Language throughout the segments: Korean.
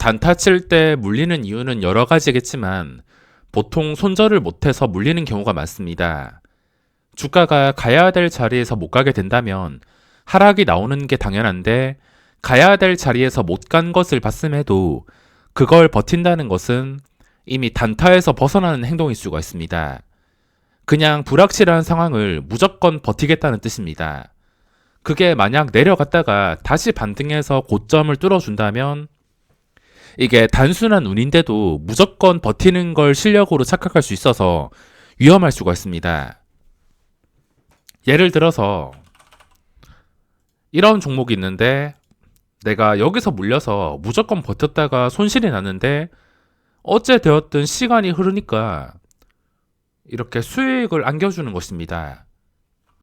단타 칠 때 물리는 이유는 여러 가지겠지만 보통 손절을 못해서 물리는 경우가 많습니다. 주가가 가야 될 자리에서 못 가게 된다면 하락이 나오는 게 당연한데 가야 될 자리에서 못 간 것을 봤음에도 그걸 버틴다는 것은 이미 단타에서 벗어나는 행동일 수가 있습니다. 그냥 불확실한 상황을 무조건 버티겠다는 뜻입니다. 그게 만약 내려갔다가 다시 반등해서 고점을 뚫어준다면 이게 단순한 운인데도 무조건 버티는 걸 실력으로 착각할 수 있어서 위험할 수가 있습니다. 예를 들어서 이런 종목이 있는데 내가 여기서 물려서 무조건 버텼다가 손실이 났는데 어째 되었든 시간이 흐르니까 이렇게 수익을 안겨주는 것입니다.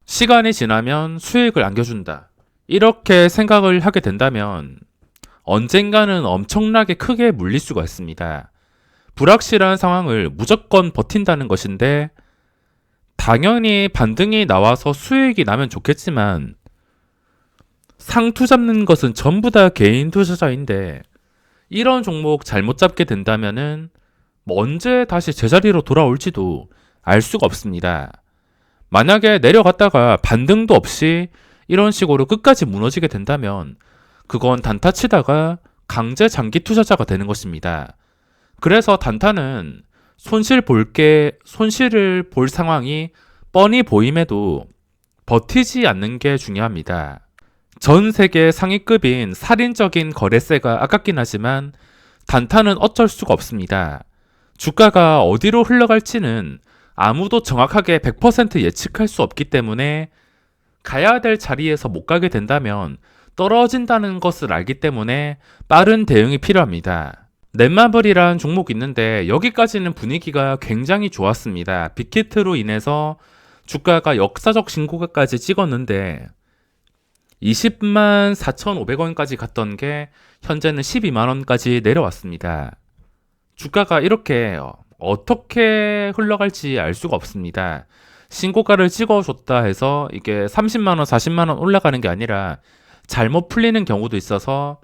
시간이 지나면 수익을 안겨준다. 이렇게 생각을 하게 된다면 언젠가는 엄청나게 크게 물릴 수가 있습니다. 불확실한 상황을 무조건 버틴다는 것인데 당연히 반등이 나와서 수익이 나면 좋겠지만 상투 잡는 것은 전부 다 개인 투자자인데 이런 종목 잘못 잡게 된다면은 언제 다시 제자리로 돌아올지도 알 수가 없습니다. 만약에 내려갔다가 반등도 없이 이런 식으로 끝까지 무너지게 된다면 그건 단타 치다가 강제 장기 투자자가 되는 것입니다. 그래서 단타는 손실을 볼 상황이 뻔히 보임에도 버티지 않는 게 중요합니다. 전 세계 상위급인 살인적인 거래세가 아깝긴 하지만 단타는 어쩔 수가 없습니다. 주가가 어디로 흘러갈지는 아무도 정확하게 100% 예측할 수 없기 때문에 가야 될 자리에서 못 가게 된다면 떨어진다는 것을 알기 때문에 빠른 대응이 필요합니다. 넷마블이란 종목이 있는데 여기까지는 분위기가 굉장히 좋았습니다. 빅히트로 인해서 주가가 역사적 신고가까지 찍었는데 20만 4,500원까지 갔던 게 현재는 12만원까지 내려왔습니다. 주가가 이렇게 어떻게 흘러갈지 알 수가 없습니다. 신고가를 찍어줬다 해서 이게 30만원, 40만원 올라가는 게 아니라 잘못 풀리는 경우도 있어서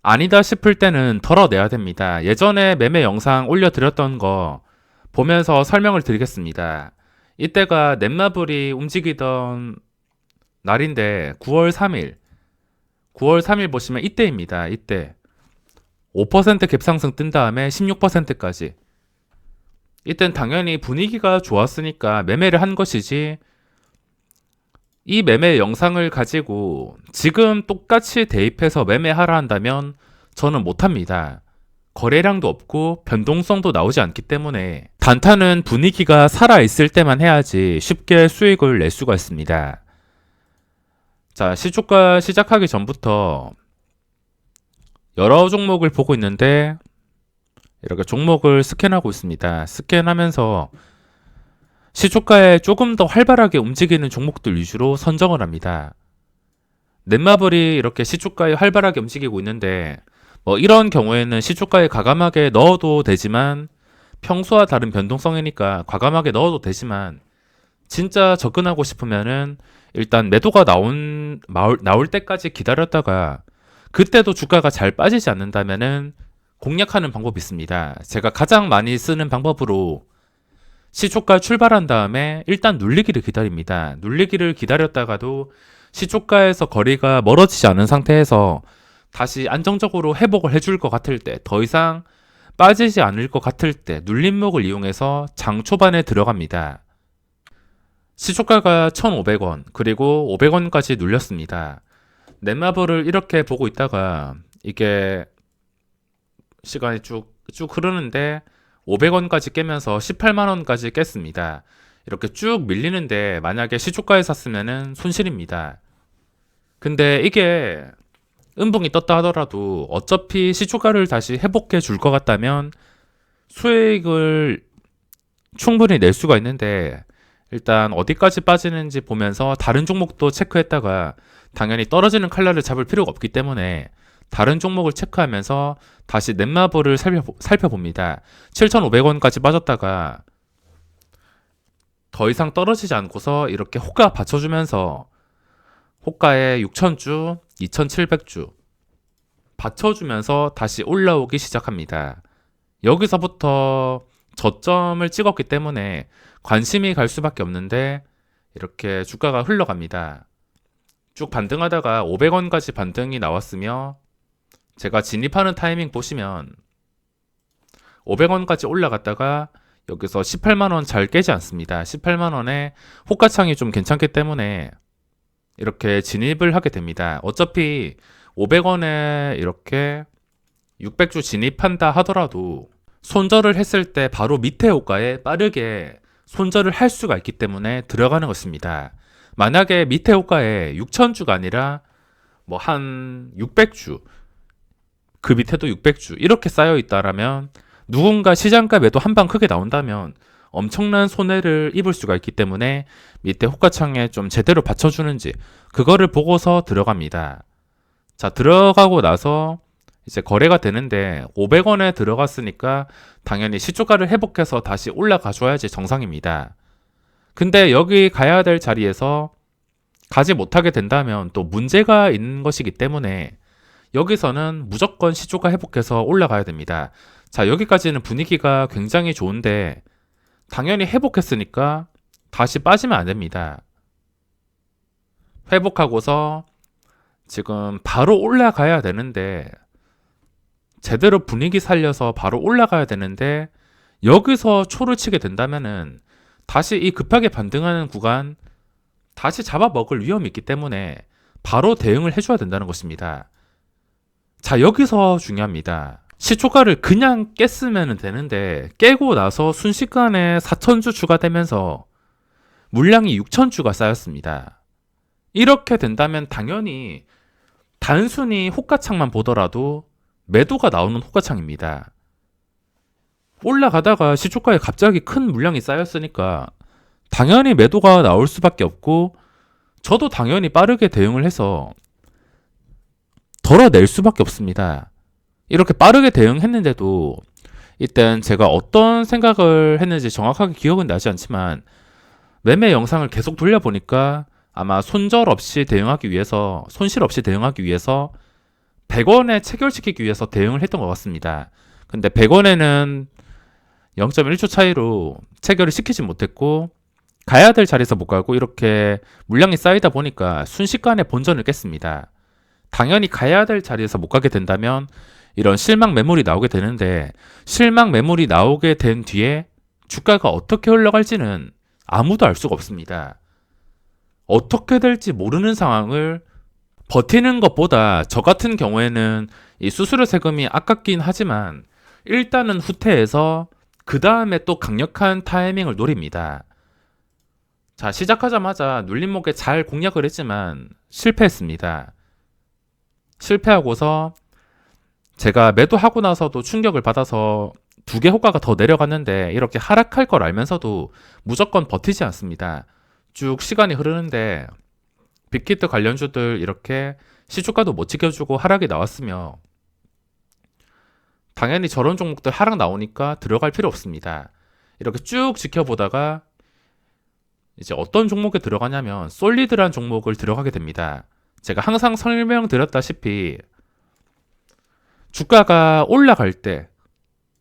아니다 싶을 때는 덜어내야 됩니다. 예전에 매매 영상 올려드렸던 거 보면서 설명을 드리겠습니다. 이때가 넷마블이 움직이던 날인데 9월 3일 보시면 이때입니다. 이때 5% 갭상승 뜬 다음에 16%까지 이땐 당연히 분위기가 좋았으니까 매매를 한 것이지 이 매매 영상을 가지고 지금 똑같이 대입해서 매매하라 한다면 저는 못합니다. 거래량도 없고 변동성도 나오지 않기 때문에 단타는 분위기가 살아있을 때만 해야지 쉽게 수익을 낼 수가 있습니다. 자, 시초가 시작하기 전부터 여러 종목을 보고 있는데 이렇게 종목을 스캔하고 있습니다. 스캔하면서 시초가에 조금 더 활발하게 움직이는 종목들 위주로 선정을 합니다. 넷마블이 이렇게 시초가에 활발하게 움직이고 있는데 이런 경우에는 시초가에 과감하게 넣어도 되지만 평소와 다른 변동성이니까 과감하게 넣어도 되지만 진짜 접근하고 싶으면은 일단 매도가 나올 때까지 기다렸다가 그때도 주가가 잘 빠지지 않는다면은 공략하는 방법이 있습니다. 제가 가장 많이 쓰는 방법으로 시초가 출발한 다음에 일단 눌리기를 기다립니다. 눌리기를 기다렸다가도 시초가에서 거리가 멀어지지 않은 상태에서 다시 안정적으로 회복을 해줄 것 같을 때, 더 이상 빠지지 않을 것 같을 때 눌림목을 이용해서 장 초반에 들어갑니다. 시초가가 1,500원 그리고 500원까지 눌렸습니다. 넷마블을 이렇게 보고 있다가 이게 시간이 쭉 흐르는데 500원까지 깨면서 18만원까지 깼습니다. 이렇게 쭉 밀리는데 만약에 시초가에 샀으면 손실입니다. 근데 이게 음봉이 떴다 하더라도 어차피 시초가를 다시 회복해 줄 것 같다면 수익을 충분히 낼 수가 있는데 일단 어디까지 빠지는지 보면서 다른 종목도 체크했다가 당연히 떨어지는 칼날을 잡을 필요가 없기 때문에 다른 종목을 체크하면서 다시 넷마블을 살펴봅니다. 7,500원까지 빠졌다가 더 이상 떨어지지 않고서 이렇게 호가 받쳐주면서 호가에 6,000주, 2,700주 받쳐주면서 다시 올라오기 시작합니다. 여기서부터 저점을 찍었기 때문에 관심이 갈 수밖에 없는데 이렇게 주가가 흘러갑니다. 쭉 반등하다가 500원까지 반등이 나왔으며 제가 진입하는 타이밍 보시면 500원까지 올라갔다가 여기서 18만원 잘 깨지 않습니다. 18만원에 호가창이 좀 괜찮기 때문에 이렇게 진입을 하게 됩니다. 어차피 500원에 이렇게 600주 진입한다 하더라도 손절을 했을 때 바로 밑에 호가에 빠르게 손절을 할 수가 있기 때문에 들어가는 것입니다. 만약에 밑에 호가에 6000주가 아니라 뭐 한 600주, 그 밑에도 600주 이렇게 쌓여 있다라면 누군가 시장가 매도 한 방 크게 나온다면 엄청난 손해를 입을 수가 있기 때문에 밑에 호가창에 좀 제대로 받쳐주는지 그거를 보고서 들어갑니다. 자, 들어가고 나서 이제 거래가 되는데 500원에 들어갔으니까 당연히 시초가를 회복해서 다시 올라가 줘야지 정상입니다. 근데 여기 가야 될 자리에서 가지 못하게 된다면 또 문제가 있는 것이기 때문에 여기서는 무조건 시초가 회복해서 올라가야 됩니다. 자, 여기까지는 분위기가 굉장히 좋은데 당연히 회복했으니까 다시 빠지면 안 됩니다. 회복하고서 지금 바로 올라가야 되는데 제대로 분위기 살려서 바로 올라가야 되는데 여기서 초를 치게 된다면은 다시 이 급하게 반등하는 구간 다시 잡아먹을 위험이 있기 때문에 바로 대응을 해줘야 된다는 것입니다. 자, 여기서 중요합니다. 시초가를 그냥 깼으면 되는데 깨고 나서 순식간에 4000주 추가되면서 물량이 6000주가 쌓였습니다. 이렇게 된다면 당연히 단순히 호가창만 보더라도 매도가 나오는 호가창입니다. 올라가다가 시초가에 갑자기 큰 물량이 쌓였으니까 당연히 매도가 나올 수밖에 없고 저도 당연히 빠르게 대응을 해서 덜어낼 수밖에 없습니다. 이렇게 빠르게 대응했는데도 이땐 제가 어떤 생각을 했는지 정확하게 기억은 나지 않지만 매매 영상을 계속 돌려보니까 아마 손절 없이 대응하기 위해서, 손실 없이 대응하기 위해서 100원에 체결시키기 위해서 대응을 했던 것 같습니다. 근데 100원에는 0.1초 차이로 체결을 시키지 못했고 가야 될 자리에서 못 가고 이렇게 물량이 쌓이다 보니까 순식간에 본전을 깼습니다. 당연히 가야 될 자리에서 못 가게 된다면 이런 실망 매물이 나오게 되는데 실망 매물이 나오게 된 뒤에 주가가 어떻게 흘러갈지는 아무도 알 수가 없습니다. 어떻게 될지 모르는 상황을 버티는 것보다 저 같은 경우에는 이 수수료 세금이 아깝긴 하지만 일단은 후퇴해서 그 다음에 또 강력한 타이밍을 노립니다. 자, 시작하자마자 눌림목에 잘 공략을 했지만 실패했습니다. 실패하고서 제가 매도하고 나서도 충격을 받아서 두 개 호가가 더 내려갔는데 이렇게 하락할 걸 알면서도 무조건 버티지 않습니다. 쭉 시간이 흐르는데 빅히트 관련주들 이렇게 시초가도 못 지켜주고 하락이 나왔으며 당연히 저런 종목들 하락 나오니까 들어갈 필요 없습니다. 이렇게 쭉 지켜보다가 이제 어떤 종목에 들어가냐면 솔리드란 종목을 들어가게 됩니다. 제가 항상 설명드렸다시피 주가가 올라갈 때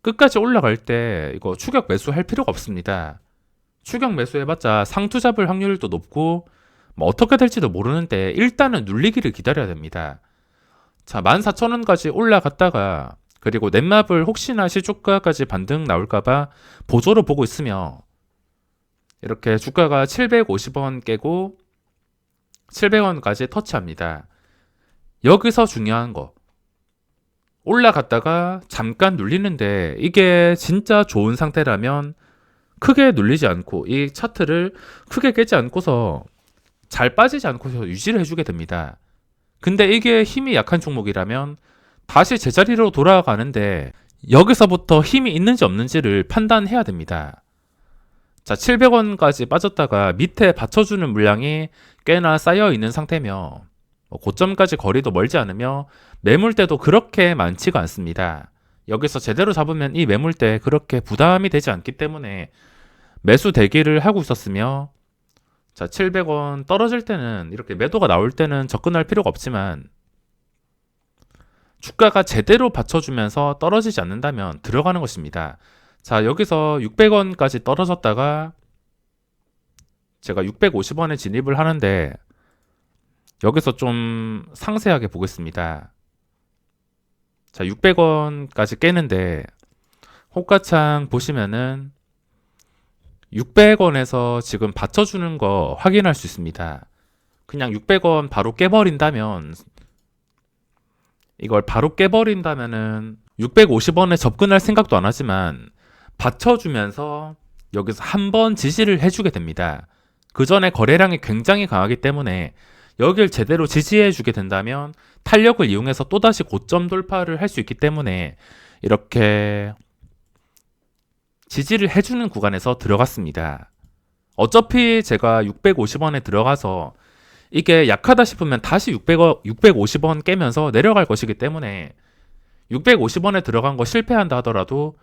끝까지 올라갈 때 이거 추격 매수할 필요가 없습니다. 추격 매수해봤자 상투 잡을 확률도 높고 뭐 어떻게 될지도 모르는데 일단은 눌리기를 기다려야 됩니다. 자, 14,000원까지 올라갔다가 그리고 넷마블 혹시나 시초가까지 반등 나올까봐 보조로 보고 있으며 이렇게 주가가 750원 깨고 700원까지 터치합니다. 여기서 중요한 거 올라갔다가 잠깐 눌리는데 이게 진짜 좋은 상태라면 크게 눌리지 않고 이 차트를 크게 깨지 않고서 잘 빠지지 않고서 유지를 해주게 됩니다. 근데 이게 힘이 약한 종목이라면 다시 제자리로 돌아가는데 여기서부터 힘이 있는지 없는지를 판단해야 됩니다. 자, 700원까지 빠졌다가 밑에 받쳐주는 물량이 꽤나 쌓여 있는 상태며 고점까지 거리도 멀지 않으며 매물대도 그렇게 많지가 않습니다. 여기서 제대로 잡으면 이 매물대 그렇게 부담이 되지 않기 때문에 매수 대기를 하고 있었으며 자, 700원 떨어질 때는 이렇게 매도가 나올 때는 접근할 필요가 없지만 주가가 제대로 받쳐주면서 떨어지지 않는다면 들어가는 것입니다. 자, 여기서 600원까지 떨어졌다가 제가 650원에 진입을 하는데 여기서 좀 상세하게 보겠습니다. 자, 600원까지 깨는데 호가창 보시면은 600원에서 지금 받쳐주는 거 확인할 수 있습니다. 그냥 600원 바로 깨버린다면 이걸 바로 깨버린다면은 650원에 접근할 생각도 안 하지만 받쳐주면서 여기서 한번 지지를 해주게 됩니다. 그 전에 거래량이 굉장히 강하기 때문에 여길 제대로 지지해주게 된다면 탄력을 이용해서 또다시 고점 돌파를 할 수 있기 때문에 이렇게 지지를 해주는 구간에서 들어갔습니다. 어차피 제가 650원에 들어가서 이게 약하다 싶으면 다시 650원 깨면서 내려갈 것이기 때문에 650원에 들어간 거 실패한다 하더라도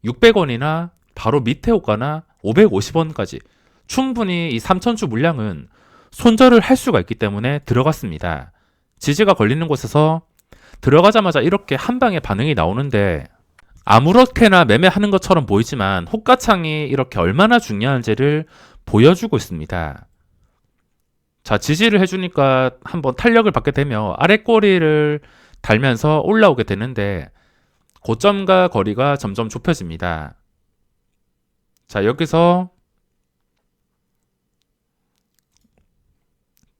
600원이나 바로 밑에 호가나 550원까지 충분히 이 3000주 물량은 손절을 할 수가 있기 때문에 들어갔습니다. 지지가 걸리는 곳에서 들어가자마자 이렇게 한 방에 반응이 나오는데 아무렇게나 매매하는 것처럼 보이지만 호가창이 이렇게 얼마나 중요한지를 보여주고 있습니다. 자, 지지를 해주니까 한번 탄력을 받게 되며 아래 꼬리를 달면서 올라오게 되는데 고점과 거리가 점점 좁혀집니다. 자, 여기서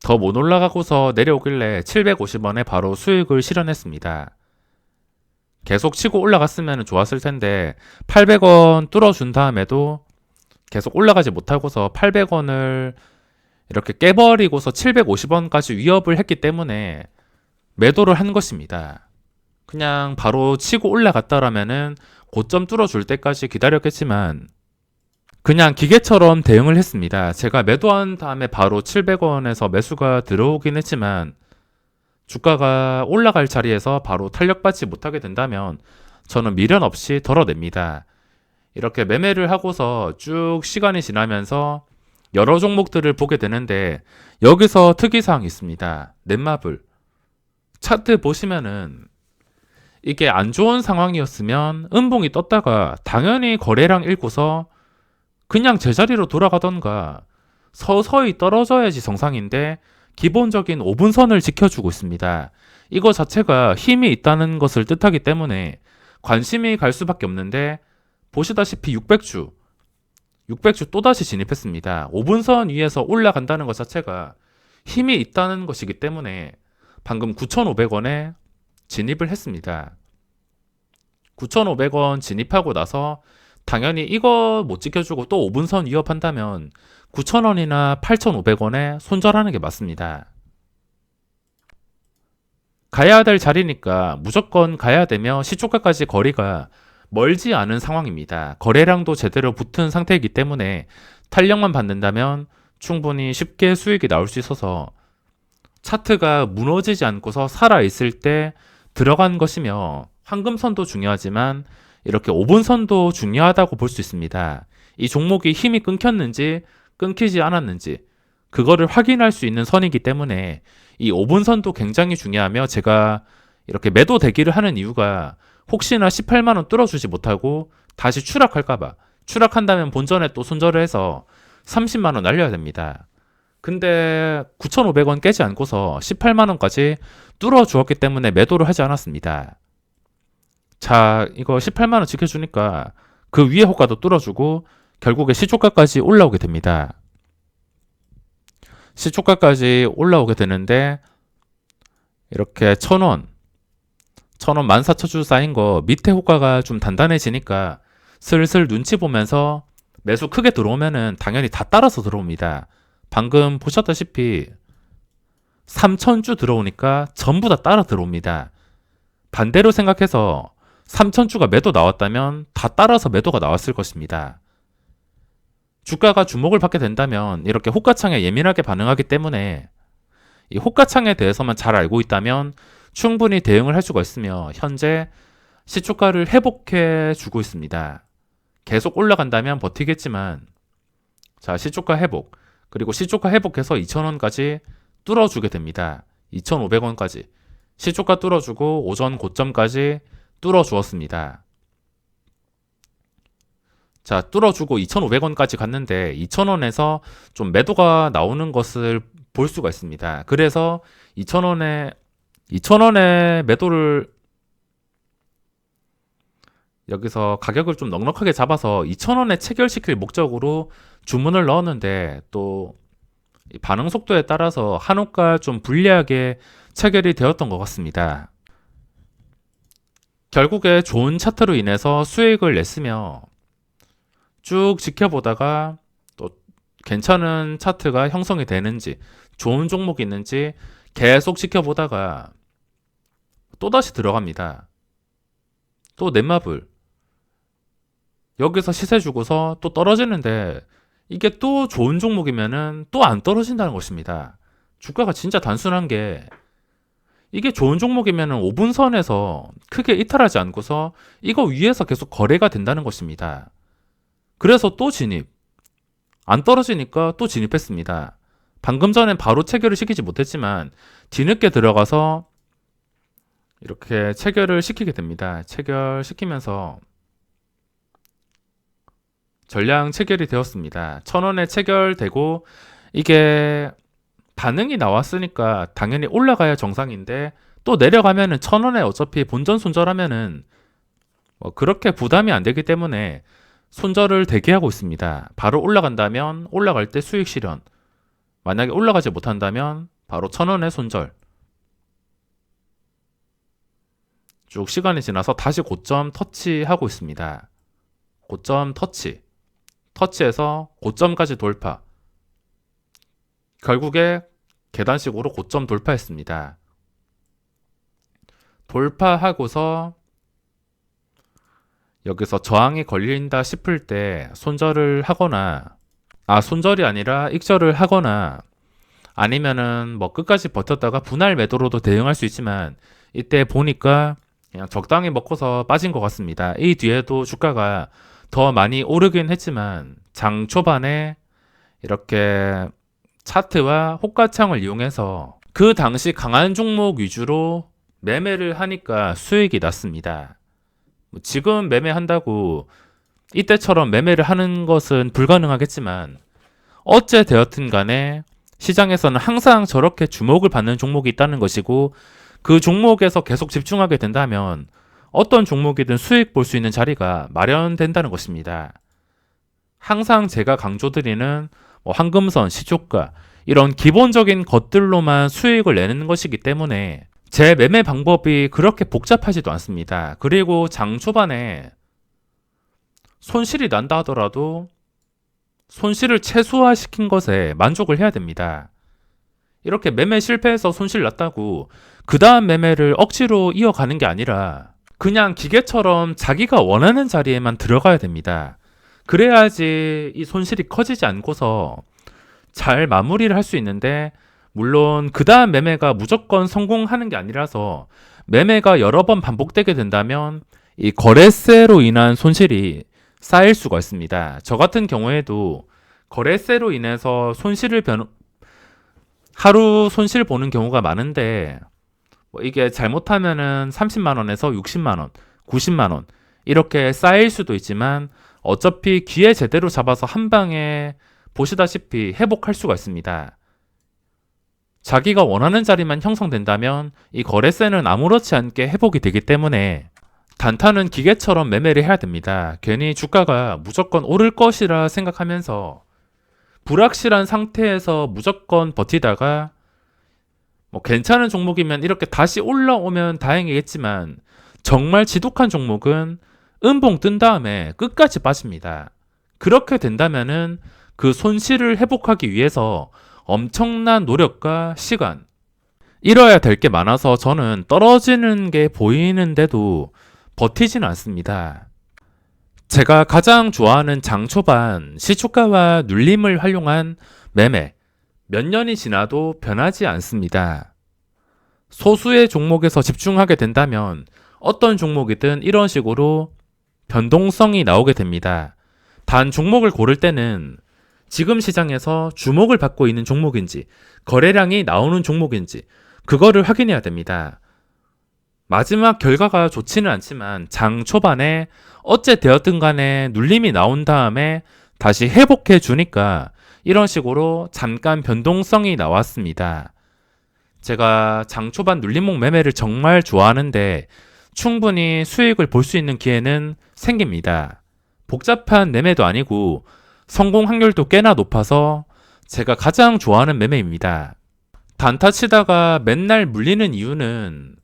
더 못 올라가고서 내려오길래 750원에 바로 수익을 실현했습니다. 계속 치고 올라갔으면 좋았을 텐데 800원 뚫어준 다음에도 계속 올라가지 못하고서 800원을 이렇게 깨버리고서 750원까지 위협을 했기 때문에 매도를 한 것입니다. 그냥 바로 치고 올라갔다라면은 고점 뚫어줄 때까지 기다렸겠지만 그냥 기계처럼 대응을 했습니다. 제가 매도한 다음에 바로 700원에서 매수가 들어오긴 했지만 주가가 올라갈 자리에서 바로 탄력받지 못하게 된다면 저는 미련 없이 덜어냅니다. 이렇게 매매를 하고서 쭉 시간이 지나면서 여러 종목들을 보게 되는데 여기서 특이사항이 있습니다. 넷마블 차트 보시면은 이게 안 좋은 상황이었으면 음봉이 떴다가 당연히 거래량 읽고서 그냥 제자리로 돌아가던가 서서히 떨어져야지 정상인데 기본적인 5분선을 지켜주고 있습니다. 이거 자체가 힘이 있다는 것을 뜻하기 때문에 관심이 갈 수밖에 없는데 보시다시피 600주 또다시 진입했습니다. 5분선 위에서 올라간다는 것 자체가 힘이 있다는 것이기 때문에 방금 9,500원에 진입을 했습니다. 9,500원 진입하고 나서 당연히 이거 못 지켜주고 또 5분선 위협한다면 9,000원이나 8,500원에 손절하는 게 맞습니다. 가야 될 자리니까 무조건 가야 되며 시초가까지 거리가 멀지 않은 상황입니다. 거래량도 제대로 붙은 상태이기 때문에 탄력만 받는다면 충분히 쉽게 수익이 나올 수 있어서 차트가 무너지지 않고서 살아있을 때 들어간 것이며 황금선도 중요하지만 이렇게 5분선도 중요하다고 볼 수 있습니다. 이 종목이 힘이 끊겼는지 끊기지 않았는지 그거를 확인할 수 있는 선이기 때문에 이 5분선도 굉장히 중요하며 제가 이렇게 매도 대기를 하는 이유가 혹시나 18만원 뚫어주지 못하고 다시 추락할까봐 추락한다면 본전에 또 손절을 해서 30만원 날려야 됩니다. 근데 9,500원 깨지 않고서 18만원까지 뚫어주었기 때문에 매도를 하지 않았습니다. 자, 이거 18만원 지켜주니까 그 위에 호가도 뚫어주고 결국에 시초가까지 올라오게 됩니다. 시초가까지 올라오게 되는데 이렇게 1,000원 14,000주 쌓인 거 밑에 호가가 좀 단단해지니까 슬슬 눈치 보면서 매수 크게 들어오면은 당연히 다 따라서 들어옵니다. 방금 보셨다시피 3,000주 들어오니까 전부 다 따라 들어옵니다. 반대로 생각해서 3,000주가 매도 나왔다면 다 따라서 매도가 나왔을 것입니다. 주가가 주목을 받게 된다면 이렇게 호가창에 예민하게 반응하기 때문에 이 호가창에 대해서만 잘 알고 있다면 충분히 대응을 할 수가 있으며 현재 시초가를 회복해 주고 있습니다. 계속 올라간다면 버티겠지만 자, 시초가 회복 그리고 시초가 회복해서 2,000원까지 뚫어주게 됩니다. 2,500원까지 시초가 뚫어주고 오전 고점까지 뚫어주었습니다. 자, 뚫어주고 2,500원까지 갔는데 2,000원에서 좀 매도가 나오는 것을 볼 수가 있습니다. 그래서 2,000원에 매도를 여기서 가격을 좀 넉넉하게 잡아서 2,000원에 체결시킬 목적으로 주문을 넣었는데 또 반응 속도에 따라서 한호가 좀 불리하게 체결이 되었던 것 같습니다. 결국에 좋은 차트로 인해서 수익을 냈으며 쭉 지켜보다가 또 괜찮은 차트가 형성이 되는지 좋은 종목이 있는지 계속 지켜보다가 또다시 들어갑니다. 또 넷마블 여기서 시세 주고서 또 떨어지는데 이게 또 좋은 종목이면은 또 안 떨어진다는 것입니다. 주가가 진짜 단순한 게 이게 좋은 종목이면은 5분선에서 크게 이탈하지 않고서 이거 위에서 계속 거래가 된다는 것입니다. 그래서 또 진입. 안 떨어지니까 또 진입했습니다. 방금 전엔 바로 체결을 시키지 못했지만 뒤늦게 들어가서 이렇게 체결을 시키게 됩니다. 체결시키면서 전량 체결이 되었습니다. 1,000원에 체결되고 이게 반응이 나왔으니까 당연히 올라가야 정상인데 또 내려가면은 1,000원에 어차피 본전 손절하면은 뭐 그렇게 부담이 안 되기 때문에 손절을 대기하고 있습니다. 바로 올라간다면 올라갈 때 수익 실현. 만약에 올라가지 못한다면 바로 1,000원에 손절. 쭉 시간이 지나서 다시 고점 터치하고 있습니다. 고점 터치. 터치해서 고점까지 돌파. 결국에 계단식으로 고점 돌파했습니다. 돌파하고서 여기서 저항이 걸린다 싶을 때 손절을 하거나 손절이 아니라 익절을 하거나 아니면은 뭐 끝까지 버텼다가 분할 매도로도 대응할 수 있지만 이때 보니까 그냥 적당히 먹고서 빠진 것 같습니다. 이 뒤에도 주가가 더 많이 오르긴 했지만 장 초반에 이렇게 차트와 호가창을 이용해서 그 당시 강한 종목 위주로 매매를 하니까 수익이 났습니다. 지금 매매한다고 이때처럼 매매를 하는 것은 불가능하겠지만 어째 되었든 간에 시장에서는 항상 저렇게 주목을 받는 종목이 있다는 것이고 그 종목에서 계속 집중하게 된다면 어떤 종목이든 수익 볼 수 있는 자리가 마련된다는 것입니다. 항상 제가 강조드리는 황금선, 시초가 이런 기본적인 것들로만 수익을 내는 것이기 때문에 제 매매 방법이 그렇게 복잡하지도 않습니다. 그리고 장 초반에 손실이 난다 하더라도 손실을 최소화시킨 것에 만족을 해야 됩니다. 이렇게 매매 실패해서 손실 났다고 그 다음 매매를 억지로 이어가는 게 아니라 그냥 기계처럼 자기가 원하는 자리에만 들어가야 됩니다. 그래야지 이 손실이 커지지 않고서 잘 마무리를 할 수 있는데 물론 그 다음 매매가 무조건 성공하는 게 아니라서 매매가 여러 번 반복되게 된다면 이 거래세로 인한 손실이 쌓일 수가 있습니다. 저 같은 경우에도 거래세로 인해서 하루 손실 보는 경우가 많은데 이게 잘못하면은 30만원에서 60만원, 90만원 이렇게 쌓일 수도 있지만 어차피 기회 제대로 잡아서 한 방에 보시다시피 회복할 수가 있습니다. 자기가 원하는 자리만 형성된다면 이 거래세는 아무렇지 않게 회복이 되기 때문에 단타는 기계처럼 매매를 해야 됩니다. 괜히 주가가 무조건 오를 것이라 생각하면서 불확실한 상태에서 무조건 버티다가 괜찮은 종목이면 이렇게 다시 올라오면 다행이겠지만 정말 지독한 종목은 음봉 뜬 다음에 끝까지 빠집니다. 그렇게 된다면은 그 손실을 회복하기 위해서 엄청난 노력과 시간 잃어야 될 게 많아서 저는 떨어지는 게 보이는데도 버티지는 않습니다. 제가 가장 좋아하는 장 초반 시초가와 눌림을 활용한 매매 몇 년이 지나도 변하지 않습니다. 소수의 종목에서 집중하게 된다면 어떤 종목이든 이런 식으로 변동성이 나오게 됩니다. 단 종목을 고를 때는 지금 시장에서 주목을 받고 있는 종목인지 거래량이 나오는 종목인지 그거를 확인해야 됩니다. 마지막 결과가 좋지는 않지만 장 초반에 어째 되었든 간에 눌림이 나온 다음에 다시 회복해 주니까 이런 식으로 잠깐 변동성이 나왔습니다. 제가 장 초반 눌림목 매매를 정말 좋아하는데 충분히 수익을 볼 수 있는 기회는 생깁니다. 복잡한 매매도 아니고 성공 확률도 꽤나 높아서 제가 가장 좋아하는 매매입니다. 단타 치다가 맨날 물리는 이유는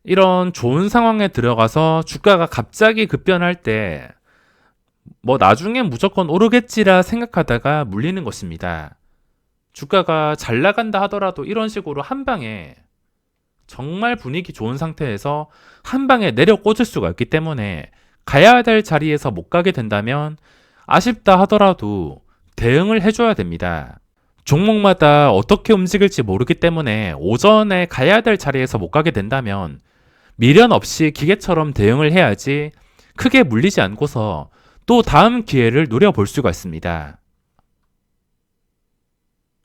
이런 좋은 상황에 들어가서 주가가 갑자기 급변할 때 나중엔 무조건 오르겠지라 생각하다가 물리는 것입니다. 주가가 잘 나간다 하더라도 이런 식으로 한 방에 정말 분위기 좋은 상태에서 한 방에 내려 꽂을 수가 있기 때문에 가야 될 자리에서 못 가게 된다면 아쉽다 하더라도 대응을 해줘야 됩니다. 종목마다 어떻게 움직일지 모르기 때문에 오전에 가야 될 자리에서 못 가게 된다면 미련 없이 기계처럼 대응을 해야지 크게 물리지 않고서 또 다음 기회를 노려볼 수가 있습니다.